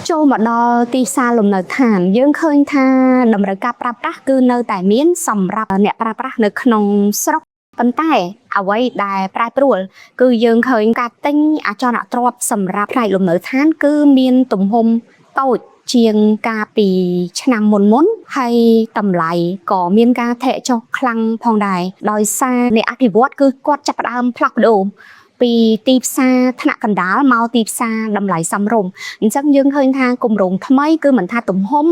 ចូលមកដល់ទីផ្សារលំនៅឋានយើងឃើញថាតម្រូវការប្រើប្រាស់គឺនៅតែមានសម្រាប់អ្នកប្រើប្រាស់នៅក្នុងស្រុកប៉ុន្តែអ្វីដែលប្រែប្រួលគឺយើងឃើញការទិញអចលនទ្រព្យសម្រាប់ផ្នែកលំនៅឋានគឺមានទំហំតូចជាងកាលពីឆ្នាំមុនហើយតម្លៃក៏មានការធ្លាក់ចុះខ្លាំងផងដែរដោយសារអ្នកអភិវឌ្ឍគឺគាត់ចាប់ផ្ដើមផ្លាស់ប្ដូរពីទីផ្សារថ្នាក់កណ្ដាលមកទីផ្សារតម្លៃសមរម្យអញ្ចឹងយើងឃើញថាគម្រោងថ្មីគឺមិនថាទំហំ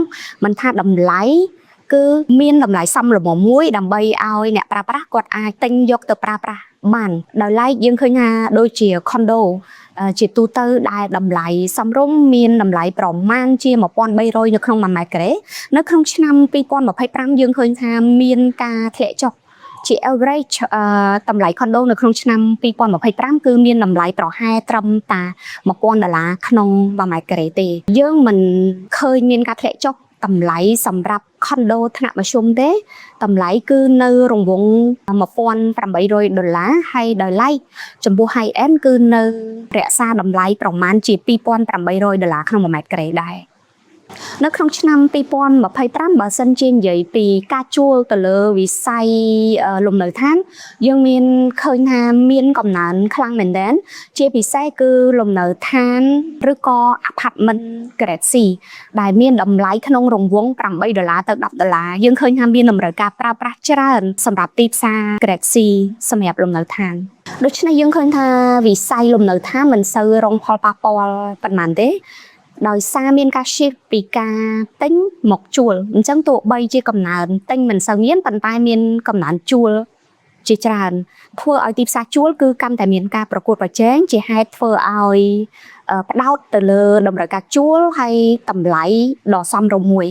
មិនថាតម្លៃគឺមានតម្លៃសមរម្យមួយដើម្បីឲ្យអ្នកប្រើប្រាស់គាត់អាចទិញយកទៅប្រើប្រាស់បានដោយឡែកយើងឃើញថាដូចជា condo ជាទូទៅដែលតម្លៃសមរម្យមានតម្លៃប្រមាណជា1300នៅក្នុង1ម៉ែត្រការ៉េនៅក្នុងឆ្នាំ2025យើងឃើញថាមានការធ្លាក់ចុះជា average តម្លៃ condo នៅក្នុងឆ្នាំ2025គឺមានតម្លៃប្រហែលត្រឹមតែ$1000ក្នុង1ម៉ែត្រការ៉េទេយើងមិនឃើញមានការធ្លាក់ចុះតម្លៃសម្រាប់ condo ថ្នាក់មធ្យមទេតម្លៃគឺនៅរង្វង់$1800ហើយដោយឡែកចំពោះ high end គឺនៅរក្សាតម្លៃប្រមាណជា$2800ក្នុង1ម៉ែត្រការ៉េដែរនៅក្នុងឆ្នាំ2025បើសិនជានិយាយពីការជួលទៅលើវិស័យលំនៅឋានយើងមានឃើញថាមានកំណើនខ្លាំងមែនទែនជាពិសេសគឺលំនៅឋានឬក៏ apartment grade C ដែលមានតម្លៃក្នុងរង្វង់$8ទៅ$10យើងឃើញថាមានតម្រូវការប្រើប្រាស់ច្រើនសម្រាប់ទីផ្សារ grade C សម្រាប់លំនៅឋានដូច្នេះយើងឃើញថាវិស័យលំនៅឋានមិនសូវរងផលប៉ះពាល់ប៉ុន្មានទេដោយសារមានការ shift ពីការទិញមកជួលអញ្ចឹងទោះបីជាកំណើនទិញមិនសូវមានប៉ុន្តែមានកំណើនជួលជាច្រើនធ្វើឲ្យទីផ្សារជួលគឺកាន់តែមានការប្រកួតប្រជែងជាហេតុធ្វើឲ្យផ្ដោតទៅលើតម្រូវការជួលហើយតម្លៃដ៏សមរម្យមួយ